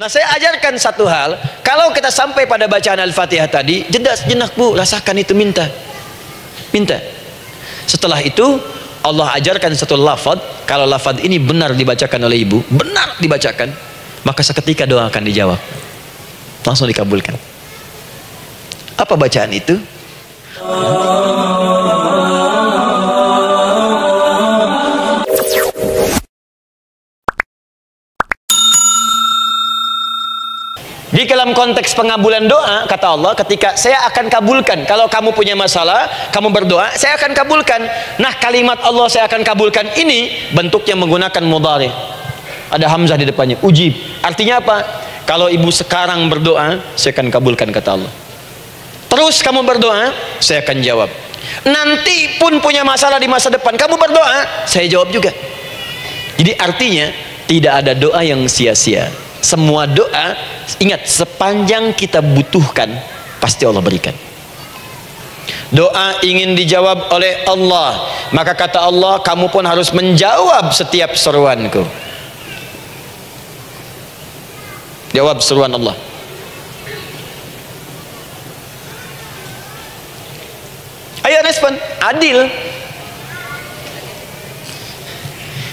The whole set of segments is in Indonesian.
Nah, saya ajarkan satu hal, kalau kita sampai pada bacaan Al-Fatihah tadi, jeda sejenak Bu, rasakan itu, minta. Setelah itu Allah ajarkan satu lafaz, kalau lafaz ini benar dibacakan oleh ibu, benar dibacakan, maka seketika doa akan dijawab, langsung dikabulkan. Apa bacaan itu? Di dalam konteks pengabulan doa, kata Allah, ketika saya akan kabulkan, kalau kamu punya masalah, kamu berdoa, saya akan kabulkan. Nah, kalimat Allah saya akan kabulkan ini bentuknya menggunakan mudhari'. Ada hamzah di depannya, ujib. Artinya apa? Kalau ibu sekarang berdoa, saya akan kabulkan, kata Allah. Terus kamu berdoa, saya akan jawab. Nanti pun punya masalah di masa depan, kamu berdoa, saya jawab juga. Jadi artinya tidak ada doa yang sia-sia. Semua doa, ingat, sepanjang kita butuhkan, pasti Allah berikan. Doa ingin dijawab oleh Allah, maka kata Allah, kamu pun harus menjawab setiap seruanku. Jawab seruan Allah. Ayo respon, adil.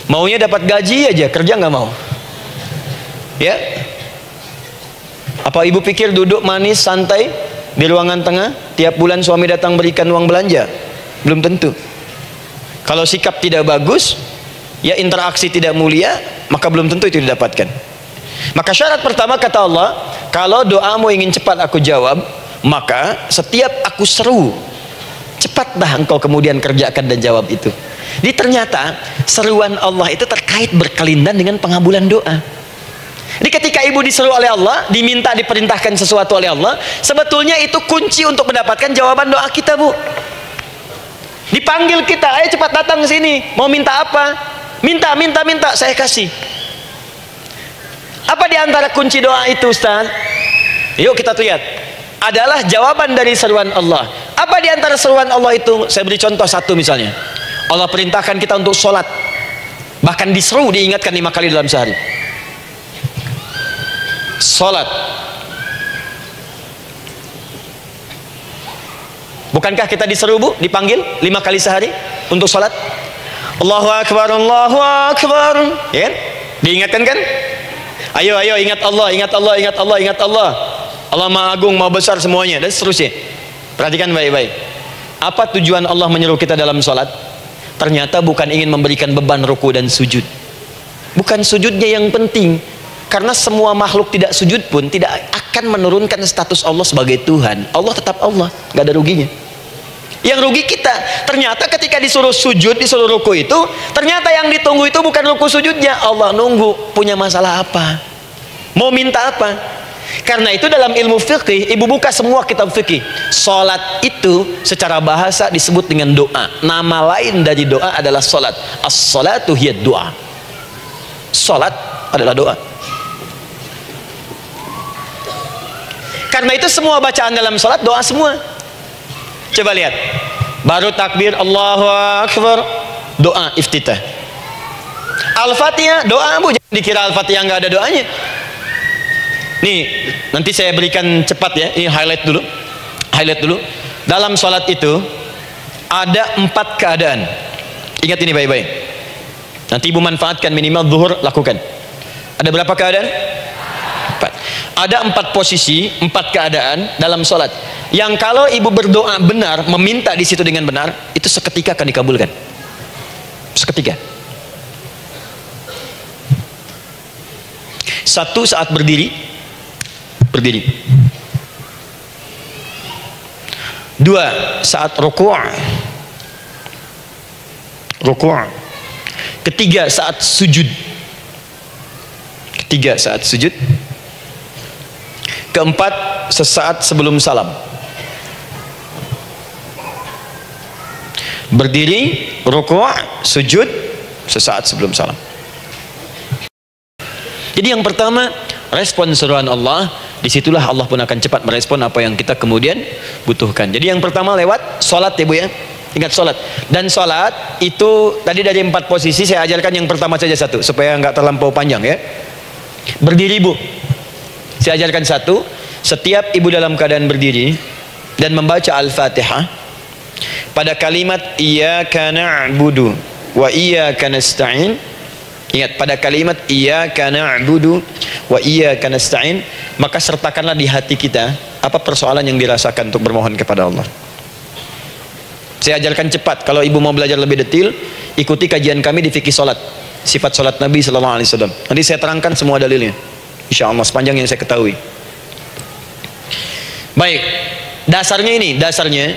Maunya dapat gaji aja, kerja nggak mau. Ya, apa ibu pikir duduk manis santai di ruangan tengah, tiap bulan suami datang berikan uang belanja? Belum tentu. Kalau sikap tidak bagus, ya interaksi tidak mulia, maka belum tentu itu didapatkan. Maka syarat pertama, kata Allah, kalau doamu ingin cepat aku jawab, maka setiap aku seru, cepatlah engkau kemudian kerjakan dan jawab itu. Jadi ternyata seruan Allah itu terkait berkelindan dengan pengabulan doa. Jadi ketika ibu diseru oleh Allah, diminta, diperintahkan sesuatu oleh Allah, sebetulnya itu kunci untuk mendapatkan jawaban doa kita, Bu. Dipanggil kita, ayo cepat datang ke sini, mau minta apa? Minta, saya kasih. Apa di antara kunci doa itu, Ustaz? Yuk kita lihat. Adalah jawaban dari seruan Allah. Apa di antara seruan Allah itu? Saya beri contoh satu misalnya. Allah perintahkan kita untuk sholat. Bahkan diseru, diingatkan 5 kali dalam sehari. Sholat. Bukankah kita diseru, Bu, dipanggil 5 kali sehari untuk sholat? Allahu Akbar, Allahu Akbar, ya kan? Diingatkan kan? Ayo ingat Allah, ingat Allah, ingat Allah, ingat Allah. Allah Maha Agung, Maha Besar semuanya, dan seterusnya. Perhatikan baik-baik. Apa tujuan Allah menyeru kita dalam sholat? Ternyata bukan ingin memberikan beban ruku dan sujud. Bukan sujudnya yang penting, karena semua makhluk tidak sujud pun tidak akan menurunkan status Allah sebagai Tuhan. Allah tetap Allah, nggak ada ruginya. Yang rugi kita. Ternyata ketika disuruh sujud, disuruh ruku itu, ternyata yang ditunggu itu bukan ruku sujudnya. Allah nunggu punya masalah apa, mau minta apa. Karena itu dalam ilmu fikih, ibu buka semua kitab fikih, salat itu secara bahasa disebut dengan doa. Nama lain dari doa adalah salat. As-salatu hiya doa. Salat adalah doa. Karena itu semua bacaan dalam salat doa semua. Coba lihat, baru takbir Allahu Akbar, doa iftitah. Al-Fatihah doa, Bu, jangan dikira Al-Fatihah nggak ada doanya. Nih, nanti saya berikan cepat ya, ini highlight dulu. Dalam salat itu ada 4 keadaan. Ingat ini baik-baik. Nanti ibu manfaatkan, minimal zuhur lakukan. Ada berapa keadaan? 4. Ada 4 posisi, 4 keadaan dalam salat. Yang kalau ibu berdoa benar, meminta di situ dengan benar, itu seketika akan dikabulkan. Seketika. 1, saat berdiri. 2, saat ruku'. 3, saat sujud. 4, sesaat sebelum salam. Berdiri, ruku', sujud, sesaat sebelum salam. Jadi yang pertama, respon seruan Allah. Disitulah Allah pun akan cepat merespon apa yang kita kemudian butuhkan. Jadi yang pertama lewat sholat ya, Bu, ya. Ingat sholat. Dan sholat itu tadi dari 4 posisi saya ajarkan yang pertama saja 1 supaya nggak terlampau panjang ya. Berdiri, Bu. Saya ajarkan satu. Setiap ibu dalam keadaan berdiri dan membaca Al-Fatihah, pada kalimat iyyaka na'budu wa iyyaka nasta'in, ingat pada kalimat iyyaka na'budu wa iyyaka nasta'in, maka sertakanlah di hati kita apa persoalan yang dirasakan untuk bermohon kepada Allah. Saya ajarkan cepat. Kalau ibu mau belajar lebih detail, ikuti kajian kami di fikih salat, sifat salat Nabi sallallahu alaihi wasallam. Nanti saya terangkan semua dalilnya, insyaallah sepanjang yang saya ketahui. Baik, dasarnya ini, dasarnya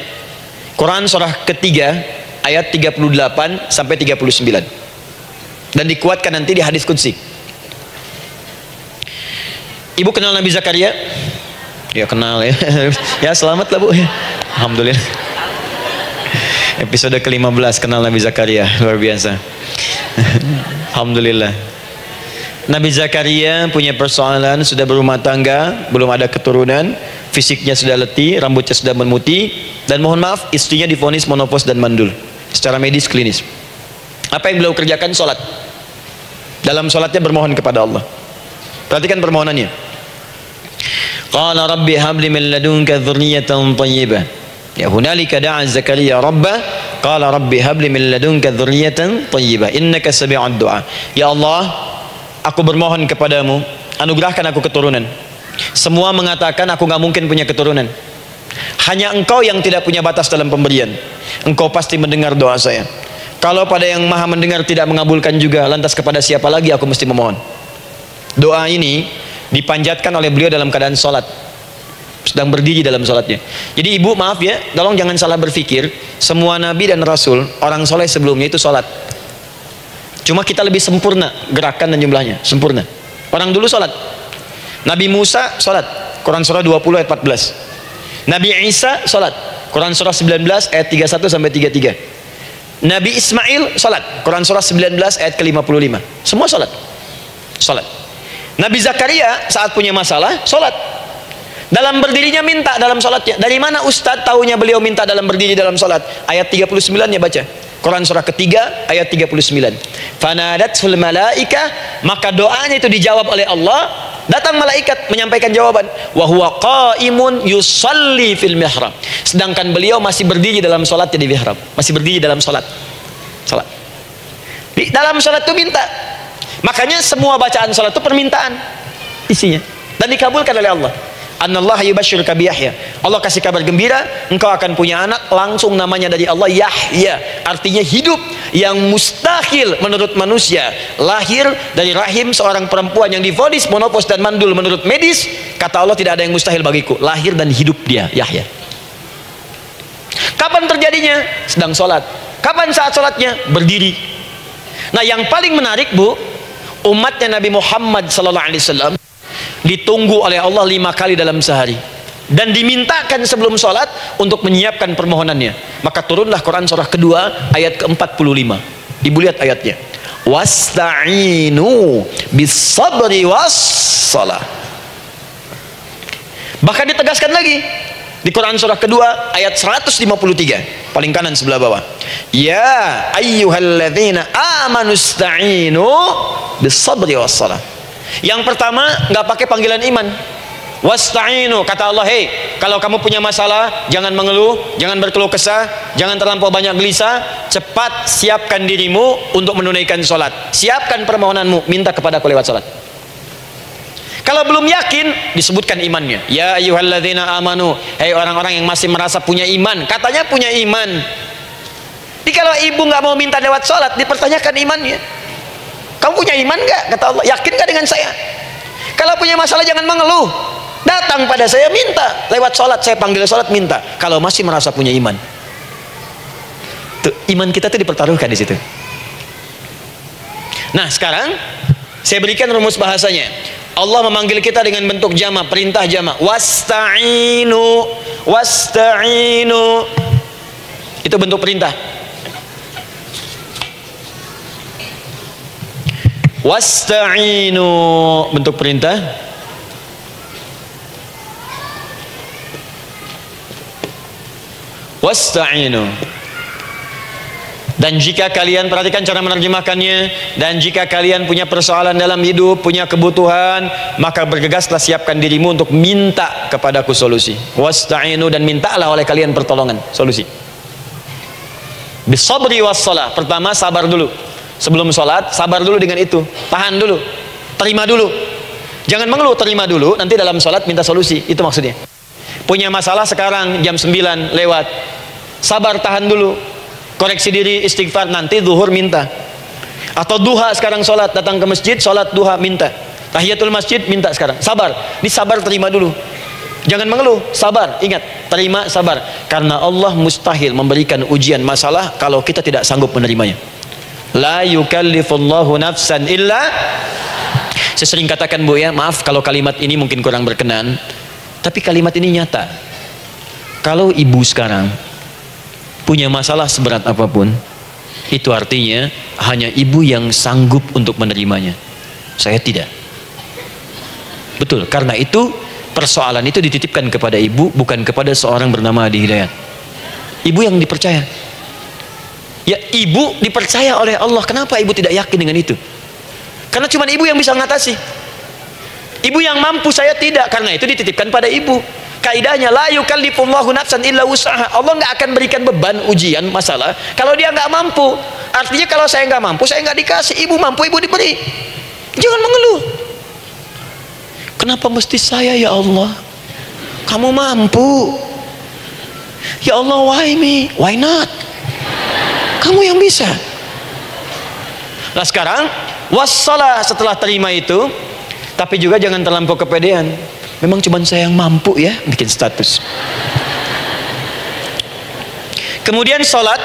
Quran surah ketiga ayat 38 sampai 39. Dan dikuatkan nanti di hadis qudsi. Ibu kenal Nabi Zakaria? Ya kenal ya. Ya selamat lah Bu. Alhamdulillah. Episode ke-15 kenal Nabi Zakaria, luar biasa. Alhamdulillah. Nabi Zakaria punya persoalan, sudah berumah tangga, belum ada keturunan, fisiknya sudah letih, rambutnya sudah memutih, dan mohon maaf istrinya divonis menopause dan mandul secara medis klinis. Apa yang beliau kerjakan? Sholat. Dalam sholatnya bermohon kepada Allah. Perhatikan permohonannya. Qala rabbi habli min ladunka dzurriyyatan thayyibah. Ya hunalika da'a Zakaria rabbah qala rabbi habli min ladunka dzurriyyatan thayyibah innaka sami'ud du'a. Ya Allah, aku bermohon kepadamu, anugerahkan aku keturunan. Semua mengatakan aku nggak mungkin punya keturunan. Hanya engkau yang tidak punya batas dalam pemberian. Engkau pasti mendengar doa saya. Kalau pada yang maha mendengar tidak mengabulkan juga, lantas kepada siapa lagi aku mesti memohon? Doa ini dipanjatkan oleh beliau dalam keadaan sholat, sedang berdiri dalam sholatnya. Jadi ibu maaf ya, tolong jangan salah berpikir, semua nabi dan rasul, orang soleh sebelumnya itu sholat. Cuma kita lebih sempurna gerakan dan jumlahnya, sempurna. Orang dulu sholat. Nabi Musa sholat, Quran surah 20 ayat 14. Nabi Isa sholat, Quran surah 19 ayat 31 sampai 33. Nabi Ismail sholat, Quran surah 19 ayat ke-55. Semua sholat. Sholat. Nabi Zakaria saat punya masalah sholat. Dalam berdirinya minta dalam sholatnya. Dari mana Ustadz tahunya beliau minta dalam berdiri dalam sholat? Ayat 39 nya baca. Quran surah ketiga ayat 39. Fanadatul malaika, maka doanya itu dijawab oleh Allah. Datang malaikat menyampaikan jawaban. Wa huwa qaimun yusalli fil mihrab. Sedangkan beliau masih berdiri dalam sholatnya di mihrab. Masih berdiri dalam sholat. Sholat. Di dalam sholat itu minta. Makanya semua bacaan sholat itu permintaan isinya. Dan dikabulkan oleh Allah. Anallaha yubashshiruka bi Yahya. Allah kasih kabar gembira, engkau akan punya anak, langsung namanya dari Allah Yahya. Artinya hidup yang mustahil menurut manusia. Lahir dari rahim seorang perempuan yang divonis menopause dan mandul menurut medis, kata Allah tidak ada yang mustahil bagiku. Lahir dan hidup dia, Yahya. Kapan terjadinya? Sedang sholat. Kapan saat sholatnya? Berdiri. Nah yang paling menarik Bu, umatnya Nabi Muhammad SAW ditunggu oleh Allah 5 kali dalam sehari dan dimintakan sebelum sholat untuk menyiapkan permohonannya. Maka turunlah Quran surah kedua ayat ke-45. Ibu lihat ayatnya, wasta'inu bis-sabri was-salah. Bahkan ditegaskan lagi di Quran surah kedua ayat 153 paling kanan sebelah bawah, ya ayyuhalladzina amanu ista'inu bis-sabri was-salah. Yang pertama nggak pakai panggilan iman. Wasta'inu, kata Allah, hei, kalau kamu punya masalah jangan mengeluh, jangan berkeluh kesah, jangan terlampau banyak gelisah, cepat siapkan dirimu untuk menunaikan sholat. Siapkan permohonanmu, minta kepada aku lewat sholat. Kalau belum yakin, disebutkan imannya. Ya ayyuhalladzina amanu, hei orang-orang yang masih merasa punya iman, katanya punya iman. Jadi kalau ibu nggak mau minta lewat sholat, dipertanyakan imannya. Kamu punya iman nggak? Kata Allah, yakin nggak dengan saya? Kalau punya masalah jangan mengeluh, datang pada saya minta lewat sholat, saya panggil sholat minta. Kalau masih merasa punya iman, tuh, iman kita tuh dipertaruhkan di situ. Nah sekarang saya berikan rumus bahasanya. Allah memanggil kita dengan bentuk jama, perintah jama. Wasta'inu, wasta'inu, itu bentuk perintah. Wasta'inu, bentuk perintah. Wasta'inu. Dan jika kalian, perhatikan cara menerjemahkannya, dan jika kalian punya persoalan dalam hidup, punya kebutuhan, maka bergegaslah, siapkan dirimu untuk minta kepadaku solusi. Wasta'inu, dan mintalah oleh kalian pertolongan, solusi. Bisabri wassalah. Pertama, sabar dulu. Sebelum sholat, sabar dulu dengan itu. Tahan dulu, terima dulu. Jangan mengeluh, terima dulu. Nanti dalam sholat minta solusi. Itu maksudnya. Punya masalah sekarang jam 9 lewat, sabar, tahan dulu, koreksi diri, istighfar, nanti zuhur minta. Atau duha sekarang sholat, datang ke masjid, sholat duha minta. Tahiyatul masjid minta sekarang. Sabar, ini sabar, terima dulu. Jangan mengeluh, sabar, ingat, terima, sabar. Karena Allah mustahil memberikan ujian masalah kalau kita tidak sanggup menerimanya. La yukallifullahu nafsan illa. Saya sering katakan, Bu, ya, maaf kalau kalimat ini mungkin kurang berkenan, tapi kalimat ini nyata. Kalau ibu sekarang punya masalah seberat apapun, itu artinya hanya ibu yang sanggup untuk menerimanya. Saya tidak. Betul, karena itu persoalan itu dititipkan kepada ibu, bukan kepada seorang bernama Adi Hidayat. Ibu yang dipercaya. Ya, ibu dipercaya oleh Allah. Kenapa ibu tidak yakin dengan itu? Karena cuma ibu yang bisa mengatasi. Ibu yang mampu, saya tidak. Karena itu dititipkan pada ibu. Kaidahnya, la yukallifullahu nafsan illa wus'aha. Allah nggak akan berikan beban ujian masalah kalau dia nggak mampu. Artinya kalau saya nggak mampu, saya nggak dikasih. Ibu mampu, ibu diberi. Jangan mengeluh. Kenapa mesti saya, ya Allah? Kamu mampu. Ya Allah, why me? Why not? Kamu yang bisa. Nah sekarang wassalah, setelah terima itu, tapi juga jangan terlampau kepedean. Memang cuma saya yang mampu, ya, bikin status. Kemudian sholat,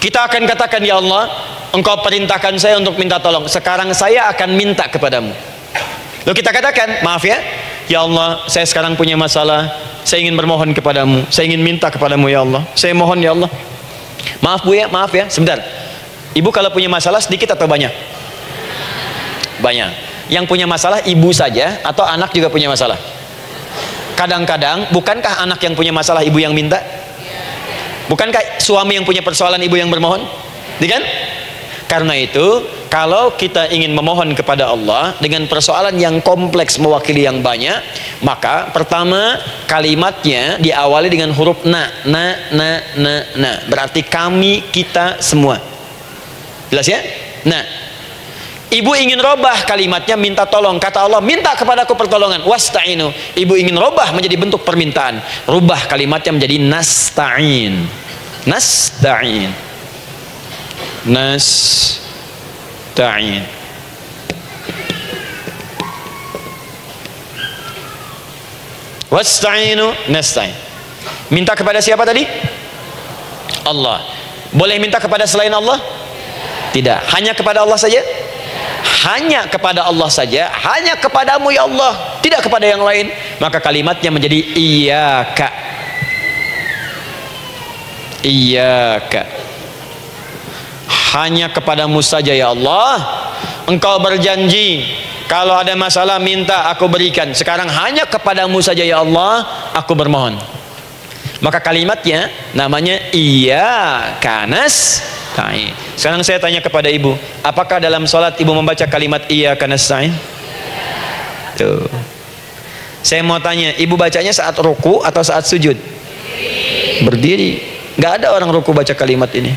kita akan katakan, ya Allah, Engkau perintahkan saya untuk minta tolong. Sekarang saya akan minta kepadamu. Lalu kita katakan, maaf ya, ya Allah, saya sekarang punya masalah, saya ingin bermohon kepadamu, saya ingin minta kepadamu, ya Allah, saya mohon, ya Allah. Maaf, Bu, ya, maaf ya, sebentar. Ibu kalau punya masalah sedikit atau banyak? Banyak. Yang punya masalah ibu saja atau anak juga punya masalah? Kadang-kadang, bukankah anak yang punya masalah ibu yang minta? Bukankah suami yang punya persoalan ibu yang bermohon? Kan? Karena itu, kalau kita ingin memohon kepada Allah dengan persoalan yang kompleks mewakili yang banyak, maka pertama kalimatnya diawali dengan huruf na. Berarti kami, kita, semua. Jelas ya? Nah, ibu ingin robah kalimatnya, minta tolong. Kata Allah, minta kepadaku pertolongan. Wasta'inu. Ibu ingin robah menjadi bentuk permintaan. Rubah kalimatnya menjadi nasta'in. Nasta'in. Nasta'in. Wasta'inu, nasta'in. Minta kepada siapa tadi? Allah. Boleh minta kepada selain Allah? Tidak. Hanya kepada Allah saja? Hanya kepada Allah saja, hanya kepadamu, ya Allah, tidak kepada yang lain. Maka kalimatnya menjadi iyyaka. Iyyaka. Hanya kepadamu saja, ya Allah. Engkau berjanji kalau ada masalah minta, aku berikan. Sekarang hanya kepadamu saja, ya Allah, aku bermohon. Maka kalimatnya namanya iyyaka nasta'in. Sekarang saya tanya kepada ibu, apakah dalam sholat ibu membaca kalimat iyyaka nasta'in? Tuh. Saya mau tanya, ibu bacanya saat ruku atau saat sujud? Berdiri. Gak ada orang ruku baca kalimat ini.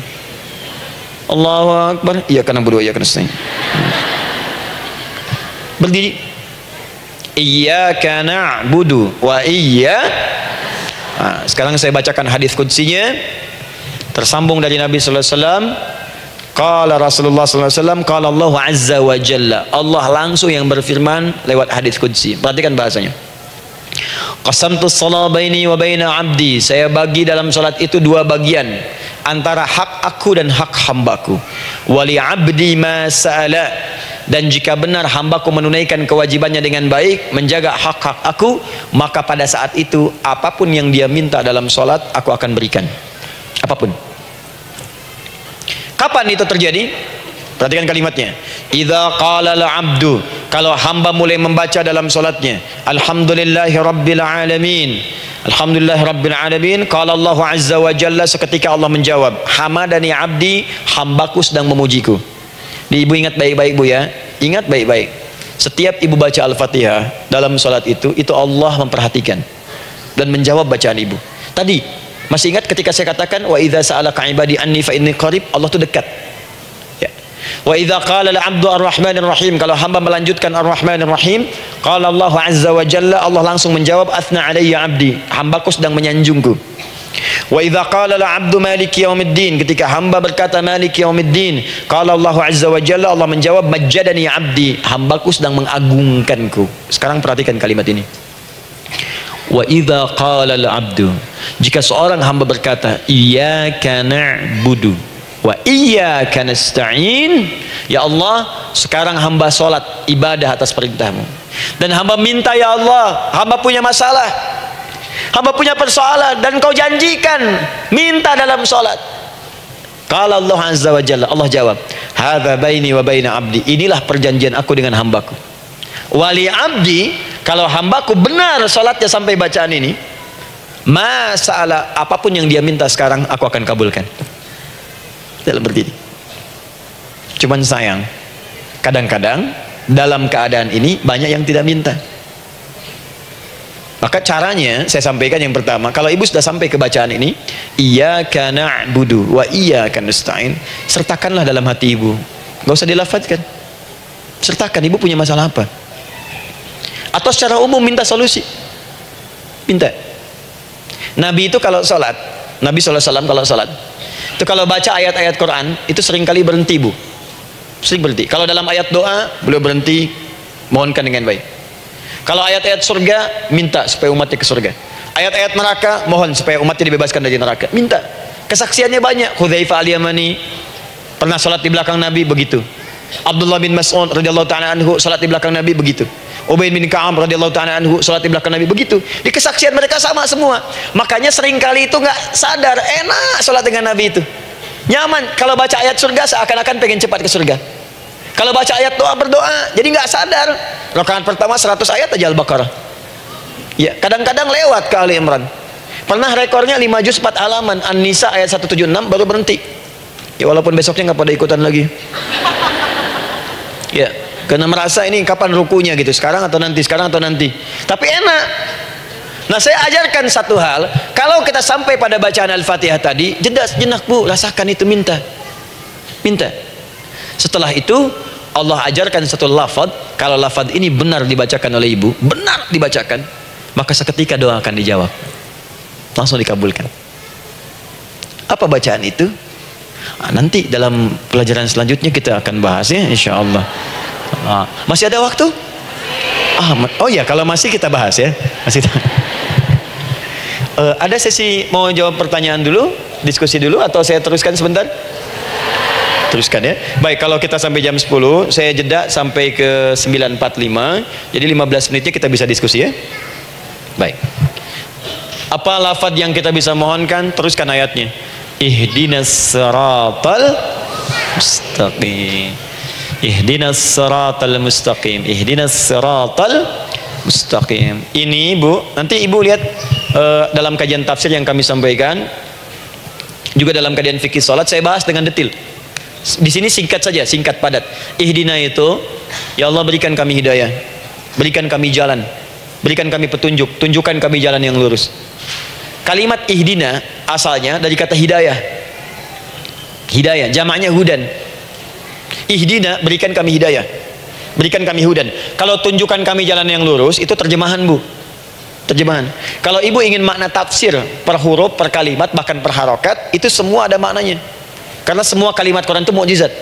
Allahu Akbar, iyyaka na'budu wa iyyaka nasta'in. Berdiri. Iyyaka na'budu wa iyyaka. Nah, sekarang saya bacakan hadis qudsinya, tersambung dari Nabi sallallahu alaihi wasallam. Qala Rasulullah sallallahu alaihi wasallam, qala Allah azza wa jalla. Allah langsung yang berfirman lewat hadis qudsi. Perhatikan bahasanya. Qasamtus shalah baini wa baina 'abdi. Saya bagi dalam salat itu dua bagian, antara hak aku dan hak hambaku. Wali 'abdi ma sa'ala. Dan jika benar hambaku menunaikan kewajibannya dengan baik, menjaga hak-hak aku, maka pada saat itu apapun yang dia minta dalam sholat, aku akan berikan. Apapun. Kapan itu terjadi? Perhatikan kalimatnya. Idza qala al-'abdu kalau hamba mulai membaca dalam solatnya, Alhamdulillahi Rabbil Alamin, Alhamdulillahi Rabbil Alamin, qala Allahu Azza wa Jalla, seketika Allah menjawab, hamadani abdi, hambaku sedang memujiku. Ibu ingat baik-baik Bu ya, ingat baik-baik. Setiap ibu baca Al-Fatihah dalam solat itu Allah memperhatikan dan menjawab bacaan ibu. Tadi masih ingat ketika saya katakan wa idza sa'alaka ibadi anni fa inni qarib, Allah itu dekat. Ya. Wa idza qala al-'abdu ar-rahmanir rahim, kalau hamba melanjutkan ar-rahmanir rahim, qala Allah azza wa jalla, Allah langsung menjawab athna alayya 'abdi, hambaku sedang menyanjungku. Wa idza qala al-'abdu maliki yaumiddin, ketika hamba berkata maliki yaumiddin, qala Allah azza wa jalla, Allah menjawab majjadani 'abdi, hambaku sedang mengagungkanku. Sekarang perhatikan kalimat ini. Wa idza qala al-'abdu, jika seorang hamba berkata iyyaka na'budu wa iyyaka nasta'in, ya Allah sekarang hamba salat ibadah atas perintahmu, dan hamba minta ya Allah, hamba punya masalah, hamba punya persoalan, dan kau janjikan minta dalam salat. Qala Allah azza wa jalla, Allah jawab, hadza baini wa baina abdi, inilah perjanjian aku dengan hambaku. Wali abdi, kalau hambaku benar salatnya sampai bacaan ini, masalah apapun yang dia minta sekarang aku akan kabulkan. Dalam berdiri. Cuman sayang, kadang-kadang dalam keadaan ini banyak yang tidak minta. Maka caranya saya sampaikan yang pertama, kalau ibu sudah sampai ke bacaan ini, iyyaka na'budu wa iyyaka nasta'in, sertakanlah dalam hati ibu, nggak usah dilafadzkan, sertakan ibu punya masalah apa, atau secara umum minta solusi, minta. Nabi itu kalau sholat, Nabi SAW kalau sholat itu kalau baca ayat-ayat Quran itu seringkali berhenti Bu, sering berhenti. Kalau dalam ayat doa beliau berhenti, mohonkan dengan baik. Kalau ayat-ayat surga, minta supaya umatnya ke surga. Ayat-ayat neraka, mohon supaya umatnya dibebaskan dari neraka, minta. Kesaksiannya banyak. Hudzaifah al-Yamani pernah sholat di belakang Nabi, begitu. Abdullah bin Mas'ud radhiyallahu ta'ala anhu sholat di belakang Nabi, begitu. Ubay bin Ka'ab radhiyallahu ta'ala anhu sholat di belakang Nabi, begitu. Di kesaksian mereka sama semua. Makanya seringkali itu nggak sadar, enak sholat dengan Nabi itu, nyaman. Kalau baca ayat surga seakan-akan pengen cepat ke surga. Kalau baca ayat doa berdoa, jadi nggak sadar. Rakaat pertama 100 ayat aja Al-Baqarah. Ya, kadang-kadang lewat ke Ali Imran. Pernah rekornya 5 juz 4 halaman, An-Nisa ayat 176 baru berhenti. Ya walaupun besoknya nggak pada ikutan lagi. Ya, karena merasa ini kapan rukunya gitu, sekarang atau nanti, sekarang atau nanti. Tapi enak. Nah, saya ajarkan satu hal, kalau kita sampai pada bacaan Al-Fatihah tadi, jeda sejenak Bu, rasakan itu, minta. Minta. Setelah itu Allah ajarkan satu lafaz, kalau lafaz ini benar dibacakan oleh ibu, benar dibacakan, maka seketika doa akan dijawab, langsung dikabulkan. Apa bacaan itu? Nanti dalam pelajaran selanjutnya kita akan bahas ya, insya Allah. Masih ada waktu? Oh ya, kalau masih kita bahas ya. Masih. Ada sesi mau jawab pertanyaan dulu, diskusi dulu, atau saya teruskan sebentar? Teruskan ya. Baik, kalau kita sampai jam 10, saya jeda sampai ke 9.45. Jadi 15 menitnya kita bisa diskusi ya. Baik. Apa lafaz yang kita bisa mohonkan? Teruskan ayatnya. Ihdinas siratal mustaqim. Ihdinas siratal mustaqim. Ihdinas siratal mustaqim. Ini Ibu, nanti Ibu lihat dalam kajian tafsir yang kami sampaikan, juga dalam kajian fikih salat saya bahas dengan detail. Di sini singkat saja, singkat padat. Ihdina itu, ya Allah berikan kami hidayah, berikan kami jalan, berikan kami petunjuk, tunjukkan kami jalan yang lurus. Kalimat ihdina asalnya dari kata hidayah. Hidayah, jamaknya hudan. Ihdina, berikan kami hidayah, berikan kami hudan. Kalau tunjukkan kami jalan yang lurus, itu terjemahan Bu, terjemahan. Kalau ibu ingin makna tafsir per huruf, per kalimat, bahkan per harokat, itu semua ada maknanya. Karena semua kalimat Quran itu mukjizat.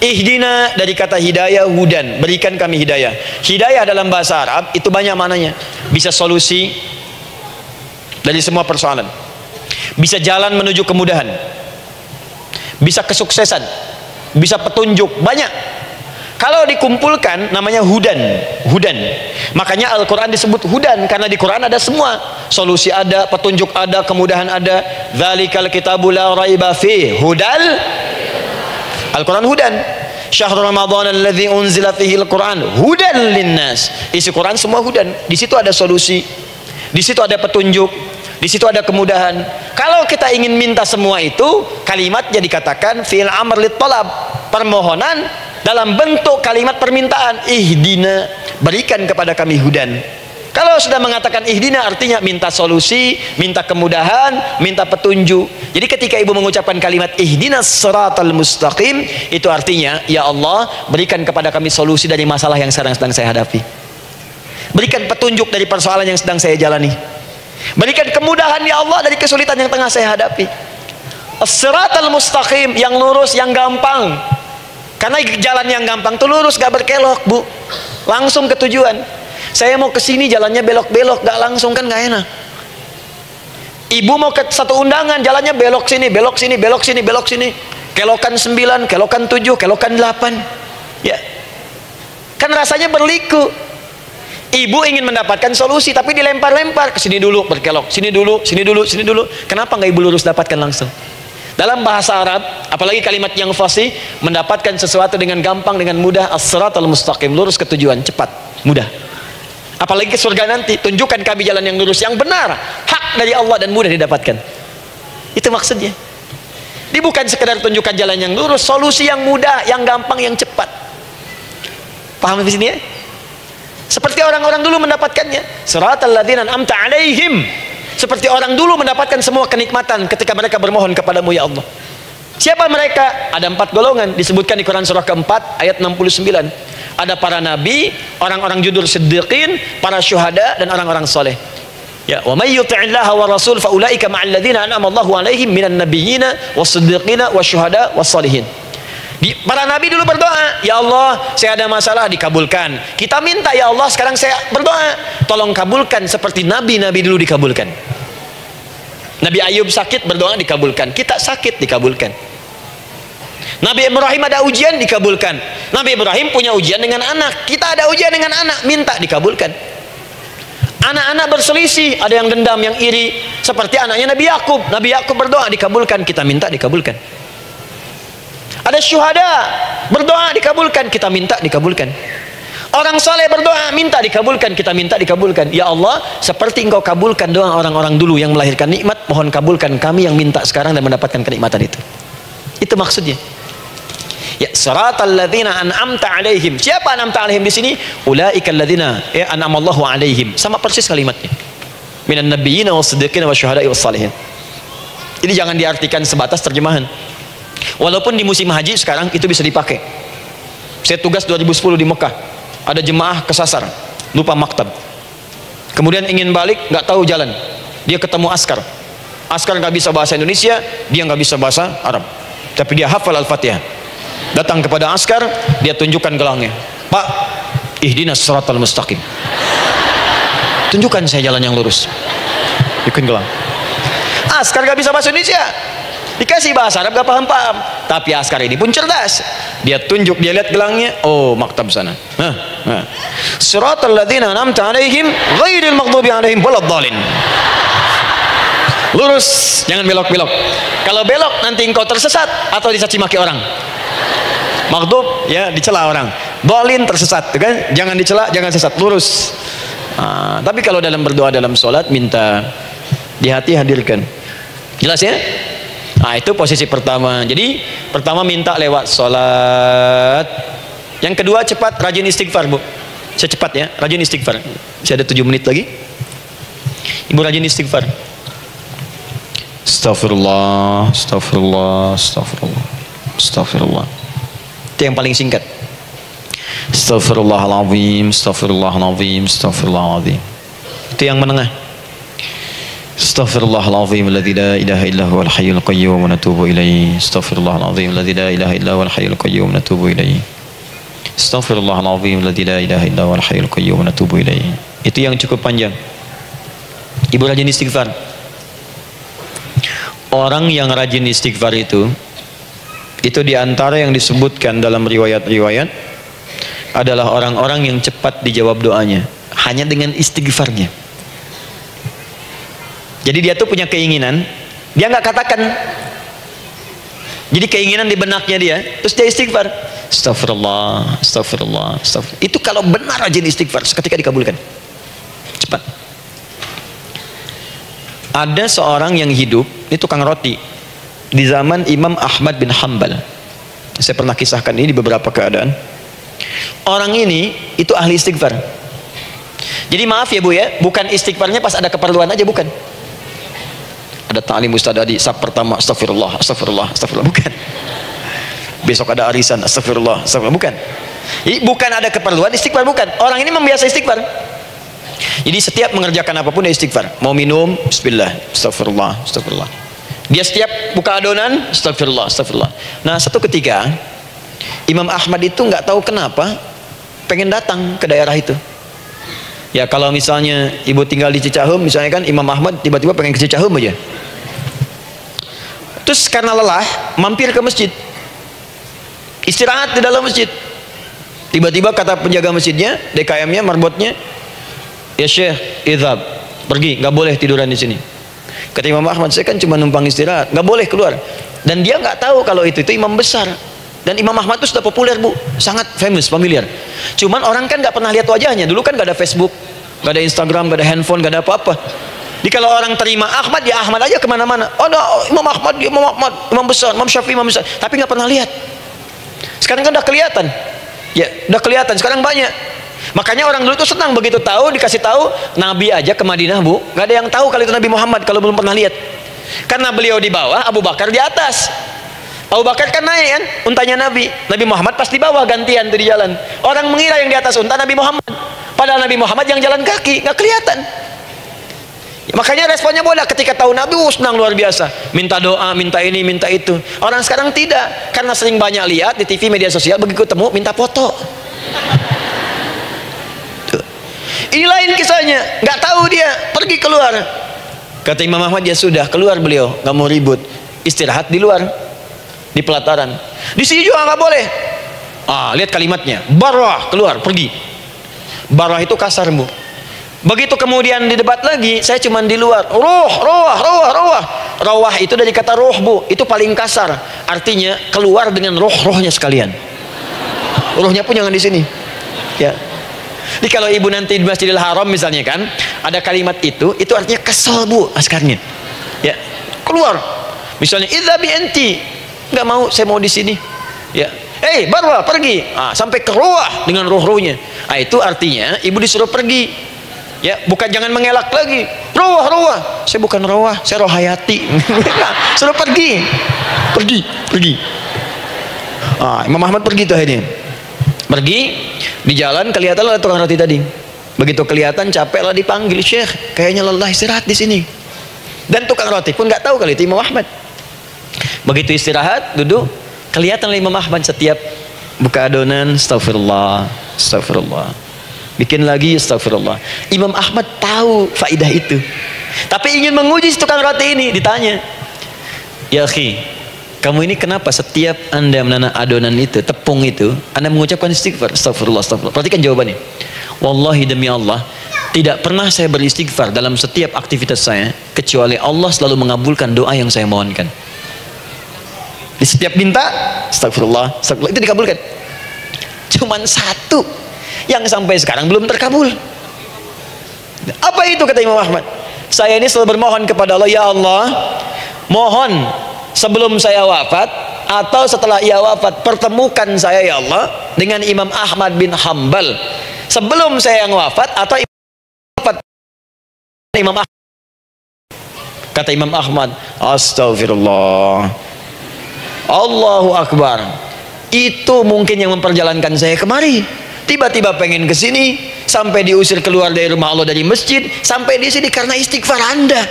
Ihdina dari kata hidayah, hudan, berikan kami hidayah. Hidayah dalam bahasa Arab itu banyak maknanya. Bisa solusi dari semua persoalan, bisa jalan menuju kemudahan, bisa kesuksesan, bisa petunjuk, banyak. Kalau dikumpulkan namanya hudan, hudan. Makanya Al-Quran disebut hudan, karena di Quran ada semua. Solusi ada, petunjuk ada, kemudahan ada. Dzalikal kitabu la raiba fi hudal. Al-Quran hudan. Syahrul Ramadan alladzi unzila fihi al-Qur'an hudan linnas. Isi Quran semua hudan. Di situ ada solusi. Di situ ada petunjuk. Di situ ada kemudahan. Kalau kita ingin minta semua itu, kalimatnya dikatakan fi'il amr lit talab, permohonan dalam bentuk kalimat permintaan. Ihdina, berikan kepada kami hudan. Kalau sudah mengatakan ihdina artinya minta solusi, minta kemudahan, minta petunjuk. Jadi ketika ibu mengucapkan kalimat ihdinas siratal mustaqim, itu artinya ya Allah, berikan kepada kami solusi dari masalah yang sedang saya hadapi. Berikan petunjuk dari persoalan yang sedang saya jalani. Berikan kemudahan ya Allah dari kesulitan yang tengah saya hadapi. As-siratal mustaqim, yang lurus, yang gampang. Karena jalan yang gampang itu lurus, gak berkelok, Bu. Langsung ke tujuan. Saya mau ke sini jalannya belok-belok, gak langsung, kan gak enak. Ibu mau ke satu undangan, jalannya belok sini, belok sini, belok sini, belok sini. Kelokan 9, kelokan 7, kelokan 8. Ya. Kan rasanya berliku. Ibu ingin mendapatkan solusi, tapi dilempar-lempar ke sini dulu, berkelok, sini dulu, sini dulu, sini dulu. Kenapa nggak ibu lurus dapatkan langsung? Dalam bahasa Arab, apalagi kalimat yang fasih, mendapatkan sesuatu dengan gampang, dengan mudah. As-siratal mustaqim, lurus ke tujuan, cepat, mudah. Apalagi ke surga nanti, tunjukkan kami jalan yang lurus, yang benar, hak dari Allah dan mudah didapatkan. Itu maksudnya. Ini bukan sekedar tunjukkan jalan yang lurus, solusi yang mudah, yang gampang, yang cepat. Paham di sini ya? Seperti orang-orang dulu mendapatkannya. Siratal ladzina an'amta 'alaihim. Seperti orang dulu mendapatkan semua kenikmatan ketika mereka bermohon kepadamu ya Allah. Siapa mereka? Ada 4 golongan disebutkan di Quran surah keempat ayat 69. Ada para nabi, orang-orang jujur siddiqin, para syuhada dan orang-orang soleh. Ya, wa may yuti'illaha wa rasul fa ulaika ma'al ladzina an'ama Allahu 'alaihim minan nabiyyina was-siddiqina wasyuhada was-shalihin. Para nabi dulu berdoa, ya Allah saya ada masalah, dikabulkan. Kita minta ya Allah, sekarang saya berdoa, tolong kabulkan seperti nabi-nabi dulu dikabulkan. Nabi Ayub sakit, berdoa dikabulkan. Kita sakit, dikabulkan. Nabi Ibrahim ada ujian, dikabulkan. Nabi Ibrahim punya ujian dengan anak, kita ada ujian dengan anak, minta dikabulkan. Anak-anak berselisih, ada yang dendam, yang iri, seperti anaknya Nabi Yakub. Nabi Yakub berdoa dikabulkan, kita minta dikabulkan. Ada syuhada, berdoa dikabulkan, kita minta dikabulkan. Orang saleh berdoa, minta dikabulkan, kita minta dikabulkan. Ya Allah, seperti engkau kabulkan doa orang-orang dulu yang melahirkan nikmat, mohon kabulkan kami yang minta sekarang dan mendapatkan kenikmatan itu. Itu maksudnya. Ya, siratal ladzina an'amta 'alaihim. Siapa an'amta 'alaihim di sini? Ulaikal ladzina an'amallahu 'alaihim. Sama persis kalimatnya. Minan nabiyyina was-siddiqina wasyuhada'i was-shalihin. Ini jangan diartikan sebatas terjemahan. Walaupun di musim haji sekarang itu bisa dipakai. Saya tugas 2010 di Mekah, ada jemaah kesasar, lupa maktab, kemudian ingin balik, nggak tahu jalan. Dia ketemu askar nggak bisa bahasa Indonesia, dia nggak bisa bahasa Arab, tapi dia hafal Al-Fatihah. Datang kepada askar, dia tunjukkan gelangnya, Pak, ihdinas siratal mustaqim, tunjukkan saya jalan yang lurus. Bikin gelang. Askar nggak bisa bahasa Indonesia, dikasih bahasa Arab gak paham-paham, tapi askar ini pun cerdas. Dia tunjuk, dia lihat gelangnya, oh maktab sana. Siratal ladzina an'amta 'alaihim ghairil maghdubi 'alaihim waladdallin. Lurus, jangan belok-belok. Kalau belok nanti engkau tersesat atau dicaci maki orang. Maghdub ya dicela orang. Dhalin tersesat, kan? Jangan dicela, jangan sesat, lurus. Tapi kalau dalam berdoa dalam sholat, minta di hati hadirkan. Jelas ya? Nah, itu posisi pertama. Jadi pertama minta lewat sholat. Yang kedua cepat, rajin istighfar, Bu. Saya cepat ya, rajin istighfar. Saya ada 7 menit lagi. Ibu rajin istighfar. Astagfirullah, astagfirullah, astagfirullah, astagfirullah. Itu yang paling singkat. Astagfirullahaladzim, astagfirullahaladzim, astagfirullahaladzim. Itu yang menengah. Astaghfirullahaladzim alladzi la ilaha illa huwal hayyul qayyum wa natubu ilaihi. Astaghfirullahaladzim alladzi la ilaha illa huwal hayyul qayyum wa natubu ilaihi. Astaghfirullahaladzim alladzi la ilaha illa huwal hayyul qayyum wa natubu ilaihi. Itu yang cukup panjang. Ibu rajin istighfar. Orang yang rajin istighfar itu diantara yang disebutkan dalam riwayat-riwayat adalah orang-orang yang cepat dijawab doanya hanya dengan istighfarnya. Jadi dia tuh punya keinginan, dia nggak katakan, Jadi keinginan di benaknya dia, terus dia istighfar. Astagfirullah, astagfirullah, astagfirullah. Itu kalau benar rajin istighfar, seketika dikabulkan. Cepat. Ada seorang yang hidup, ini tukang roti, di zaman Imam Ahmad bin Hanbal. Saya pernah kisahkan ini di beberapa keadaan. Orang ini itu ahli istighfar. Jadi maaf ya Bu ya, bukan istighfarnya pas ada keperluan aja, bukan. Ada ta'lim Ustaz Adi, sab pertama astagfirullah, astagfirullah, astagfirullah, bukan. Besok ada arisan, astagfirullah, astagfirullah, bukan. Jadi bukan ada keperluan istighfar, bukan. Orang ini membiasa istighfar. Jadi setiap mengerjakan apapun dia istighfar. Mau minum, bismillah, astagfirullah, astagfirullah. Dia setiap buka adonan, astagfirullah, astagfirullah. Nah, satu ketika Imam Ahmad itu nggak tahu kenapa pengen datang ke daerah itu. Ya kalau misalnya ibu tinggal di Cicahem, misalnya kan Imam Ahmad tiba-tiba pengen ke Cicahem aja. Terus karena lelah, mampir ke masjid. Istirahat di dalam masjid. Tiba-tiba kata penjaga masjidnya, DKM-nya, marbotnya, ya Syekh, idhab, pergi, nggak boleh tiduran di sini. Kata Imam Ahmad, saya kan cuma numpang istirahat, nggak boleh keluar. Dan dia nggak tahu kalau itu imam besar. Dan Imam Ahmad itu sudah populer Bu, sangat famous, familiar. Cuman orang kan nggak pernah lihat wajahnya. Dulu kan nggak ada Facebook, nggak ada Instagram, nggak ada handphone, nggak ada apa-apa. Jadi kalau orang terima Ahmad, ya Ahmad aja kemana-mana. Oh, no, Imam Ahmad, Imam besar, Imam Syafi'i, Imam besar. Tapi nggak pernah lihat. Sekarang kan udah kelihatan. Ya, udah kelihatan. Sekarang banyak. Makanya orang dulu tuh senang begitu tahu, dikasih tahu Nabi aja ke Madinah Bu, nggak ada yang tahu kalau itu Nabi Muhammad kalau belum pernah lihat. Karena beliau di bawah, Abu Bakar di atas. Abu Bakar kan naik kan, untanya Nabi. Nabi Muhammad pas di bawah gantian tuh di jalan. Orang mengira yang di atas unta Nabi Muhammad. Padahal Nabi Muhammad yang jalan kaki, nggak kelihatan. Ya, makanya responnya boleh ketika tahu Nabi, senang luar biasa. Minta doa, minta ini, minta itu. Orang sekarang tidak, karena sering banyak lihat di TV media sosial, begitu ketemu minta foto. Ini lain kisahnya, nggak tahu dia, pergi keluar. Kata Imam Ahmad, ya sudah keluar beliau, nggak mau ribut, istirahat di luar, di pelataran. Di sini juga nggak boleh. Lihat kalimatnya, barah, keluar, pergi. Barah itu kasar Bu. Begitu kemudian di debat lagi, saya cuman di luar. Rawah itu dari kata roh Bu, itu paling kasar. Artinya keluar dengan rohnya sekalian. Rohnya pun jangan di sini. Ya. Jadi kalau ibu nanti di Masjidil Haram misalnya kan, ada kalimat itu artinya kesel Bu askarnya. Ya, keluar. Misalnya idzabi enti, nggak mau, saya mau di sini. Ya, barwa pergi. Sampai ke ruah dengan rohnya. Itu artinya ibu disuruh pergi. Ya, bukan jangan mengelak lagi. Ruah. Saya bukan ruah, saya rohayati. Suruh pergi. Imam Ahmad pergi tuh akhirnya. Pergi, di jalan kelihatan ada tukang roti tadi. Begitu kelihatan capek lah dipanggil, Syekh, kayaknya lelah, istirahat di sini. Dan tukang roti pun nggak tahu kalau itu Imam Ahmad. Begitu istirahat, duduk, kelihatan Imam Ahmad setiap buka adonan, astagfirullah. Bikin lagi, astagfirullah. Imam Ahmad tahu faidah itu. Tapi ingin menguji tukang roti ini, ditanya, ya akhi, kamu ini kenapa setiap Anda menanak adonan itu, tepung itu, Anda mengucapkan istighfar? Astagfirullah. Perhatikan jawabannya. Wallahi demi Allah, tidak pernah saya beristighfar dalam setiap aktivitas saya, kecuali Allah selalu mengabulkan doa yang saya mohonkan. Di setiap minta, astagfirullah, itu dikabulkan. Cuman satu yang sampai sekarang belum terkabul. Apa itu kata Imam Ahmad? Saya ini selalu bermohon kepada Allah, ya Allah, mohon sebelum saya wafat atau setelah ia wafat, pertemukan saya ya Allah dengan Imam Ahmad bin Hanbal sebelum saya yang wafat atau Imam Ahmad. Kata Imam Ahmad, astagfirullah, Allahu Akbar, itu mungkin yang memperjalankan saya kemari. Tiba-tiba pengen ke sini, sampai diusir keluar dari rumah Allah, dari masjid, sampai di sini karena istighfar Anda.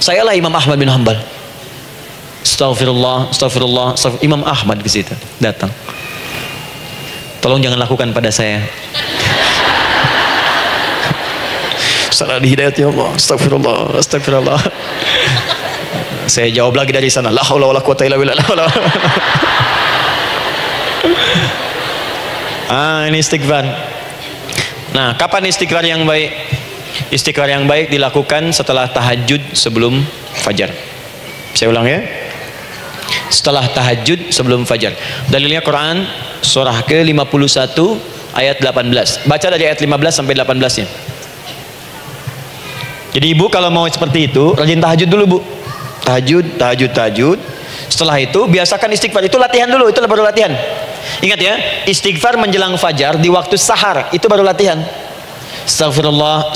Sayalah Imam Ahmad bin Hanbal. Astagfirullah. Imam Ahmad ke situ datang. Tolong jangan lakukan pada saya. Salah di hidayat ya Allah. Astagfirullah. Saya jawab lagi dari sana, la haula wala quwata illa billah. Ini istighfar. Nah, kapan istighfar yang baik? Istighfar yang baik dilakukan setelah tahajud sebelum fajar. Saya ulang ya. setelah tahajud sebelum fajar. Dalilnya Quran surah ke-51 ayat 18. Baca dari ayat 15 sampai 18-nya. Jadi ibu kalau mau seperti itu, rajin tahajud dulu, Bu. Tahajud. Setelah itu biasakan istighfar. Itu latihan dulu, itu baru latihan. Ingat ya, istighfar menjelang fajar di waktu sahar, itu baru latihan. Astagfirullah.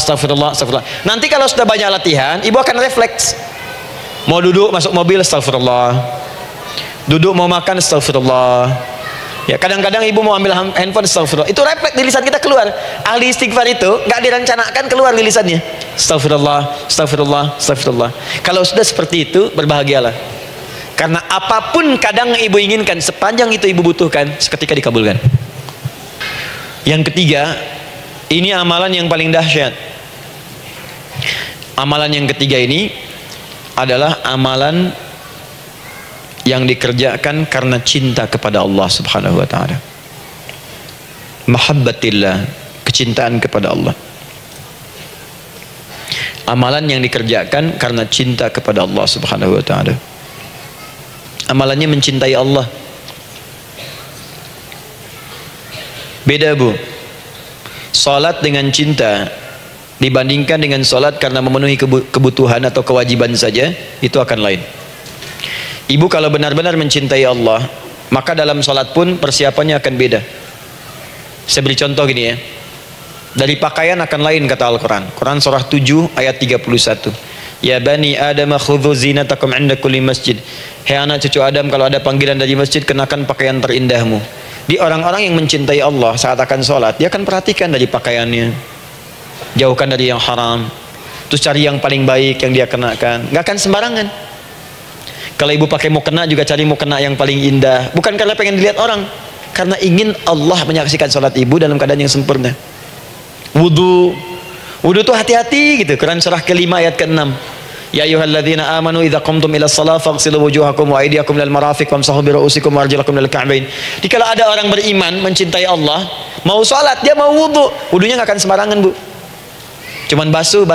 Nanti kalau sudah banyak latihan, ibu akan refleks. Mau duduk masuk mobil, astagfirullah. Duduk mau makan, astagfirullah. Ya, kadang-kadang ibu mau ambil handphone, astagfirullah. Itu refleks di lisan kita keluar. Ahli istighfar itu nggak direncanakan keluar di lisannya. Astagfirullah. Kalau sudah seperti itu, berbahagialah. Karena apapun kadang ibu inginkan, sepanjang itu ibu butuhkan, seketika dikabulkan. Yang ketiga, ini amalan yang paling dahsyat. Amalan yang ketiga ini adalah amalan yang dikerjakan karena cinta kepada Allah Subhanahu wa ta'ala. Mahabbatillah, kecintaan kepada Allah. Amalan yang dikerjakan karena cinta kepada Allah Subhanahu wa ta'ala. Amalannya mencintai Allah. Beda, Bu. Salat dengan cinta dibandingkan dengan salat karena memenuhi kebutuhan atau kewajiban saja, itu akan lain. Ibu kalau benar-benar mencintai Allah, maka dalam salat pun persiapannya akan beda. Saya beri contoh gini ya. Dari pakaian akan lain kata Al-Quran. Quran surah 7 ayat 31. Ya bani Adam khudhu zinatakum 'inda kulli masjid. Hai anak cucu Adam, kalau ada panggilan dari masjid, kenakan pakaian terindahmu. Di orang-orang yang mencintai Allah saat akan sholat, dia akan perhatikan dari pakaiannya, jauhkan dari yang haram, terus cari yang paling baik yang dia kenakan. Nggak akan sembarangan. Kalau ibu pakai mukena juga cari mukena yang paling indah, bukan karena pengen dilihat orang, karena ingin Allah menyaksikan sholat ibu dalam keadaan yang sempurna. Wudu tuh hati-hati gitu. Quran surah ke-5 ayat ke-6. Ya ayyuhalladzina amanu idza qumtum ila shalah faghsilu wujuhakum wa aydiyakum lil marafiq wamsahu bi ru'usikum wa arjulakum lil ka'bain. Jadi kalau ada orang beriman mencintai Allah, mau salat, dia mau wudu, wudunya nggak akan sembarangan, Bu. Cuman basuh.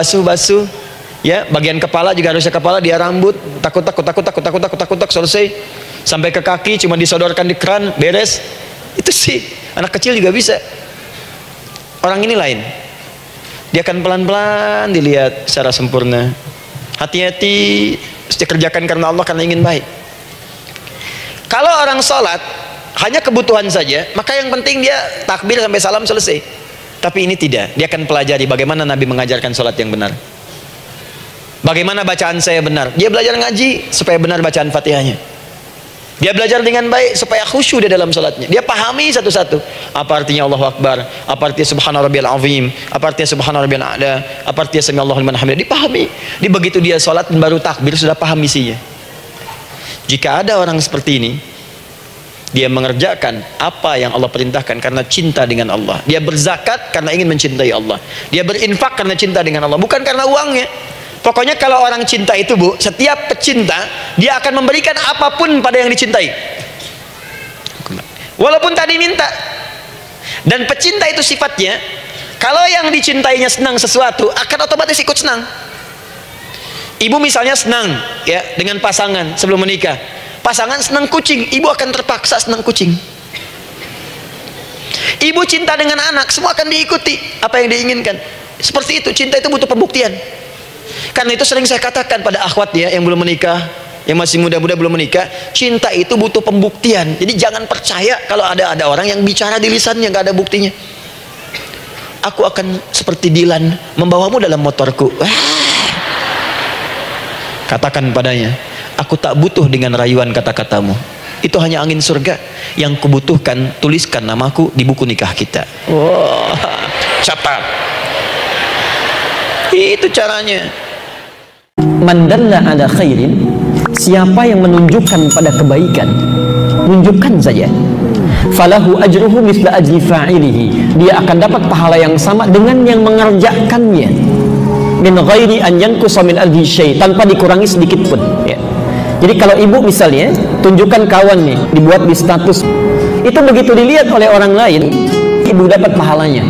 Ya, bagian kepala juga harusnya kepala, dia rambut, takut selesai. Sampai ke kaki cuma disodorkan di keran, beres. Itu sih anak kecil juga bisa. Orang ini lain. Dia akan pelan-pelan dilihat secara sempurna. Hati-hati, kerjakan karena Allah, karena ingin baik. Kalau orang sholat hanya kebutuhan saja, maka yang penting dia takbir sampai salam selesai. Tapi ini tidak. Dia akan pelajari bagaimana Nabi mengajarkan sholat yang benar. Bagaimana bacaan saya benar. Dia belajar ngaji supaya benar bacaan Fatihahnya. Dia belajar dengan baik supaya khusyuk di dalam salatnya. Dia pahami satu-satu. Apa artinya Allahu Akbar? Apa artinya Subhana Rabbiyal Azim? Apa artinya Subhana Rabbiyal A'la? Apa artinya Sami Allahu liman hamidah? Dipahami. Di begitu dia salat dan baru takbir sudah paham misinya. Jika ada orang seperti ini, dia mengerjakan apa yang Allah perintahkan karena cinta dengan Allah. Dia berzakat karena ingin mencintai Allah. Dia berinfak karena cinta dengan Allah, bukan karena uangnya. Pokoknya kalau orang cinta itu, Bu, setiap pecinta dia akan memberikan apapun pada yang dicintai, walaupun tadi minta. Dan pecinta itu sifatnya, kalau yang dicintainya senang sesuatu, akan otomatis ikut senang. Ibu misalnya senang ya dengan pasangan sebelum menikah, pasangan senang kucing, ibu akan terpaksa senang kucing. Ibu cinta dengan anak, semua akan diikuti apa yang diinginkan. Seperti itu, cinta itu butuh pembuktian. Karena itu sering saya katakan pada akhwat ya yang belum menikah, yang masih muda-muda belum menikah, cinta itu butuh pembuktian. Jadi jangan percaya kalau ada orang yang bicara di lisannya nggak ada buktinya. Aku akan seperti Dilan membawamu dalam motorku. Katakan padanya, aku tak butuh dengan rayuan kata-katamu. Itu hanya angin surga. Yang kubutuhkan, tuliskan namaku di buku nikah kita. Wah, catat. Itu caranya. Man dalla ala khairin, siapa yang menunjukkan pada kebaikan, tunjukkan saja. Falahu ajruhu misla ajri fa'ilihi, dia akan dapat pahala yang sama dengan yang mengerjakannya. Min ghairi an yanqusa min ajri syai', tanpa dikurangi sedikit pun ya. Jadi kalau ibu misalnya tunjukkan kawan nih, dibuat di status, itu begitu dilihat oleh orang lain, ibu dapat pahalanya.